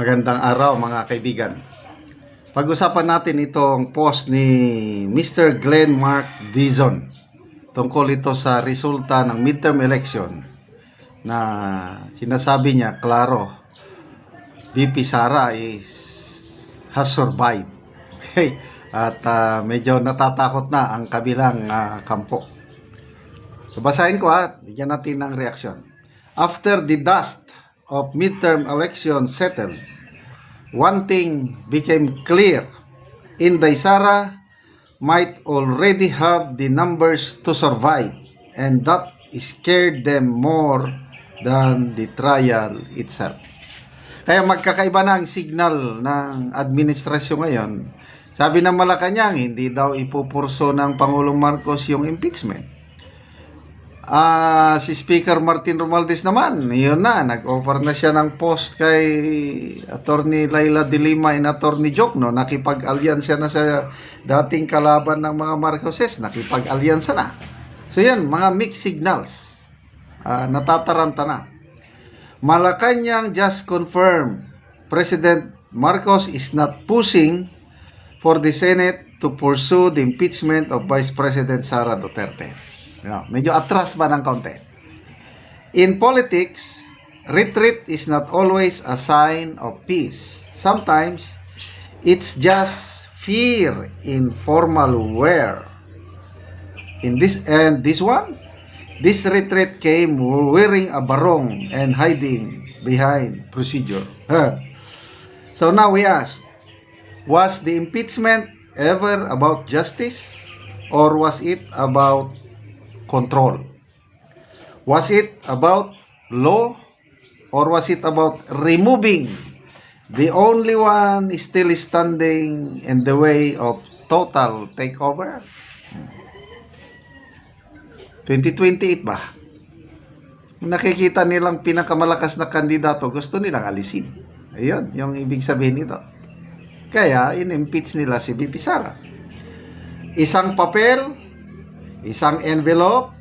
Magandang araw mga kaibigan. Pag-usapan natin itong post ni Mr. Glenn Mark Dizon tungkol ito sa resulta ng midterm election na sinasabi niya, klaro, VP Sara has survived. Okay? At medyo natatakot na ang kabilang kampo. So basahin ko bigyan natin ng reaksyon. After the dust of midterm election settled, one thing became clear. Inday Sara might already have the numbers to survive, and that scared them more than the trial itself. Kaya magkakaiba na ang signal ng administrasyon ngayon. Sabi ng Malacanang, hindi daw ipupurso ng Pangulong Marcos yung impeachment. Si Speaker Martin Romualdez naman, yun na, nag-offer na siya ng post kay Attorney Laila de Lima and Attorney Jokno. Nakipag-alyansa na sa dating kalaban ng mga Marcoses, nakipag-alyansa na. So yan, mga mixed signals. Natataranta na. Malacanang just confirmed President Marcos is not pushing for the Senate to pursue the impeachment of Vice President Sara Duterte. Medyo atras ba ng kaunti? In politics, retreat is not always a sign of peace. Sometimes, it's just fear in formal wear. This retreat came wearing a barong and hiding behind procedure. So now we ask, was the impeachment ever about justice, or was it about control? Was it about law, or was it about removing the only one still standing in the way of total takeover? 2028 ba? Nakikita nilang pinakamalakas na kandidato, gusto nilang alisin. Ayun, yung ibig sabihin nito. Kaya, in-impeach nila si VP Sara. Isang papel, isang envelope,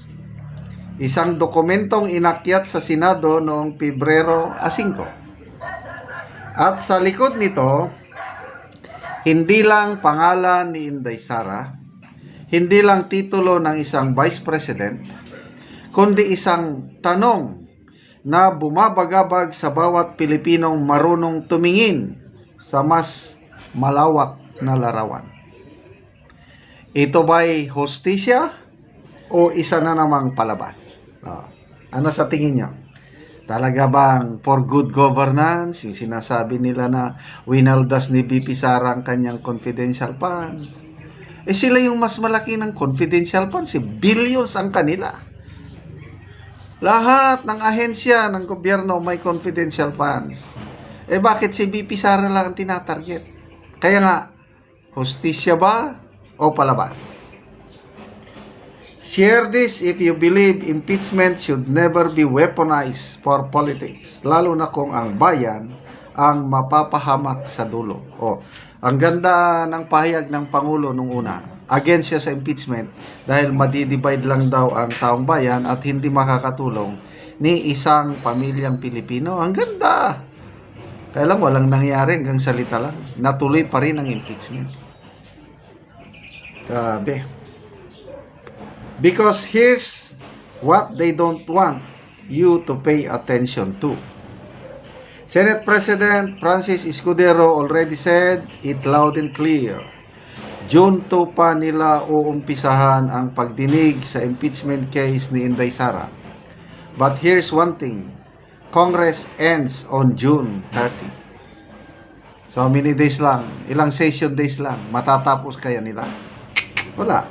isang dokumentong inakyat sa Senado noong Pebrero 5. At sa likod nito, hindi lang pangalan ni Inday Sara, hindi lang titulo ng isang Vice President, kundi isang tanong na bumabagabag sa bawat Pilipinong marunong tumingin sa mas malawak na larawan. Ito ba'y hustisya o isa na namang palabas? Ano sa tingin niyo? Talaga bang for good governance, yung sinasabi nila na winaldas ni VP Sara ang kanyang confidential funds? Sila yung mas malaki ng confidential funds, billions ang kanila. Lahat ng ahensya ng gobyerno may confidential funds. Bakit si VP Sara lang ang tinatarget? Kaya nga, hustisya ba o palabas? Share this if you believe impeachment should never be weaponized for politics, lalo na kung ang bayan ang mapapahamak sa dulo. Ang ganda ng pahayag ng Pangulo nung una, against siya sa impeachment dahil madidivide lang daw ang taong bayan at hindi makakatulong ni isang pamilyang Pilipino. Ang ganda! Kaya lang walang nangyari, hanggang salita lang. Natuloy pa rin ang impeachment. Grabe. Because here's what they don't want you to pay attention to. Senate President Francis Escudero already said it loud and clear. June 2 pa nila uumpisahan ang pagdinig sa impeachment case ni Inday Sara. But here's one thing. Congress ends on June 30. So many days lang, ilang session days lang, matatapos kaya nila? Wala.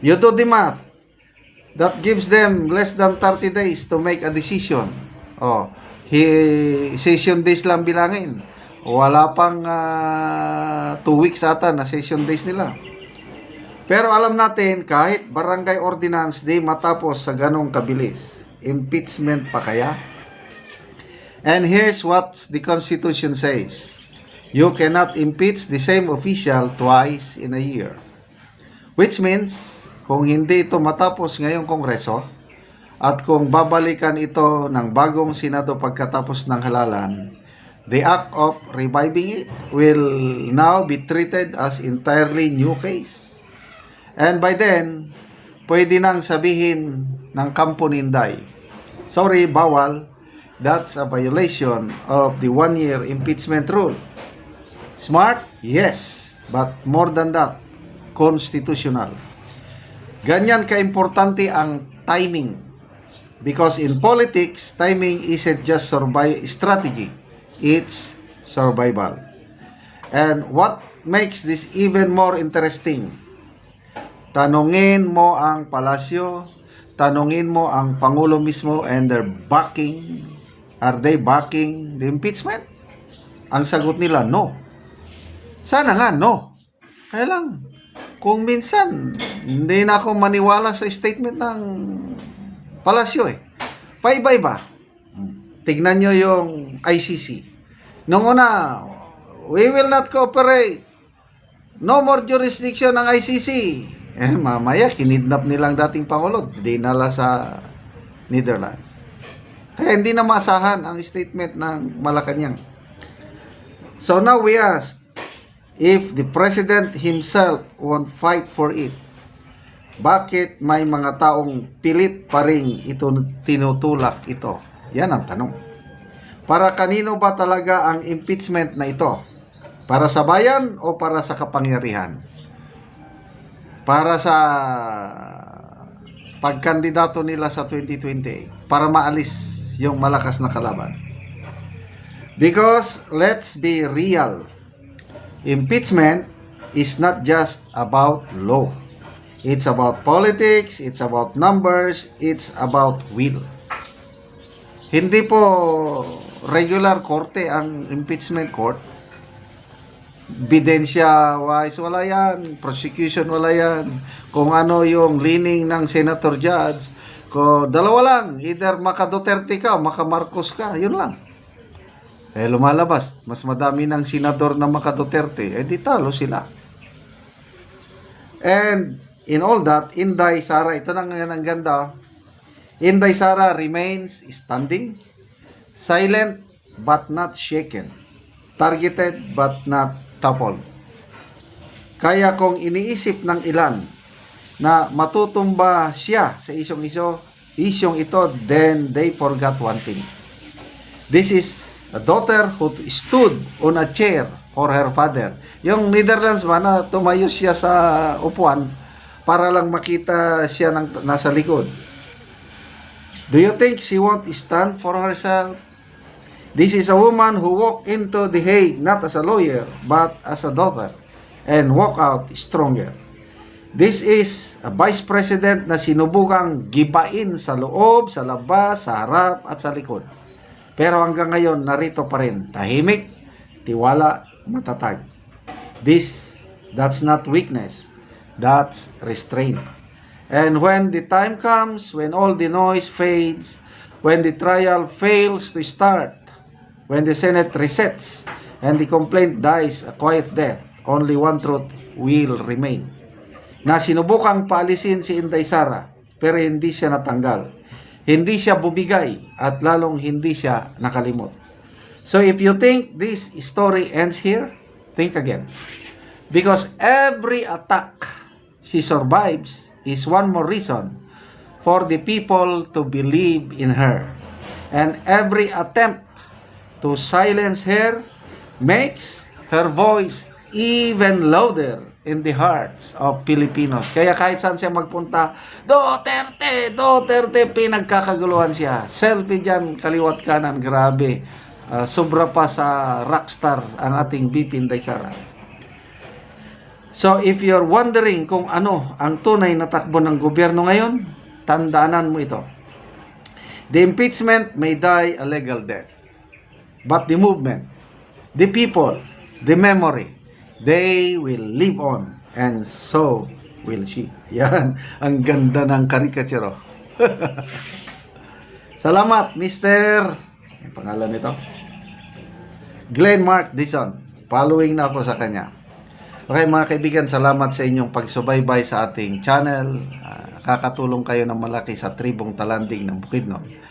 You do the math. That gives them less than 30 days to make a decision. Session days lang bilangin. Wala pang 2 weeks ata na session days nila. Pero alam natin, kahit barangay ordinance di matapos sa ganong kabilis. Impeachment pa kaya? And here's what the Constitution says. You cannot impeach the same official twice in a year. Which means, kung hindi ito matapos ngayong Kongreso, at kung babalikan ito ng bagong Senado pagkatapos ng halalan, the act of reviving it will now be treated as entirely new case. And by then, pwede nang sabihin ng Kampo ni Inday, sorry, bawal, that's a violation of the 1-year impeachment rule. Smart? Yes. But more than that, constitutional. Ganyan ka-importante ang timing. Because in politics, timing isn't just strategy. It's survival. And what makes this even more interesting? Tanungin mo ang palasyo, tanungin mo ang Pangulo mismo, and they're backing. Are they backing the impeachment? Ang sagot nila, no. Sana nga, no. Kaya lang, kung minsan, hindi na ako maniwala sa statement ng palasyo eh. Paiba-iba. Tignan nyo yung ICC. Nung una, we will not cooperate. No more jurisdiction ng ICC. Mamaya, kinidnap nilang dating Pangulo. Dinala sa Netherlands. Kaya hindi na maasahan ang statement ng Malacanang. So now we ask, if the President himself won't fight for it, bakit may mga taong pilit pa rin ito tinutulak ito? Yan ang tanong. Para kanino ba talaga ang impeachment na ito? Para sa bayan o para sa kapangyarihan? Para sa pagkandidato nila sa 2028? Para maalis yung malakas na kalaban? Because let's be real. Impeachment is not just about law. It's about politics, it's about numbers, it's about will. Hindi po regular korte ang impeachment court. Bidensya wise, wala yan. Prosecution, wala yan. Kung ano yung leaning ng senator judge, dalawa lang. Either maka Duterte ka o maka Marcos ka. Yun lang. Lumalabas, mas madami ng senador na maka Duterte, di talo sila. And in all that, Inday Sara, ito nang ang ganda, Inday Sara remains standing, silent but not shaken, targeted but not toppled. Kaya kung iniisip ng ilan na matutumba siya sa isyong ito, then they forgot one thing. This is a daughter who stood on a chair for her father. Yung Netherlands ba na tumayo siya sa upuan para lang makita siya nasa likod. Do you think she won't stand for herself? This is a woman who walked into The Hague not as a lawyer but as a daughter and walk out stronger. This is a vice president na sinubukang gibain sa loob, sa labas, sa harap at sa likod. Pero hanggang ngayon, narito pa rin. Tahimik, tiwala, matatag. That's not weakness. That's restraint. And when the time comes, when all the noise fades, when the trial fails to start, when the Senate resets, and the complaint dies a quiet death, only one truth will remain. Na sinubukang paalisin si Inday Sara, pero hindi siya natanggal. Hindi siya bumigay at lalong hindi siya nakalimot. So if you think this story ends here, think again. Because every attack she survives is one more reason for the people to believe in her. And every attempt to silence her makes her voice even louder in the hearts of Filipinos. Kaya kahit saan siya magpunta, Duterte, Duterte, pinagkakaguluhan siya. Selfie dyan, kaliwat kanan, grabe. Sobra pa sa rockstar ang ating BP Inday Sara. So if you're wondering kung ano ang tunay na takbo ng gobyerno ngayon, tandaanan mo ito. The impeachment may die a legal death. But the movement, the people, the memory, they will live on, and so will she. Yan, ang ganda ng karikatsero. Salamat, Mr. Ang pangalan nito? Glenn Mark Dixon. Following na ako sa kanya. Okay, mga kaibigan, salamat sa inyong pagsubaybay sa ating channel. Kakatulong kayo ng malaki sa tribong talanding ng Bukidnon.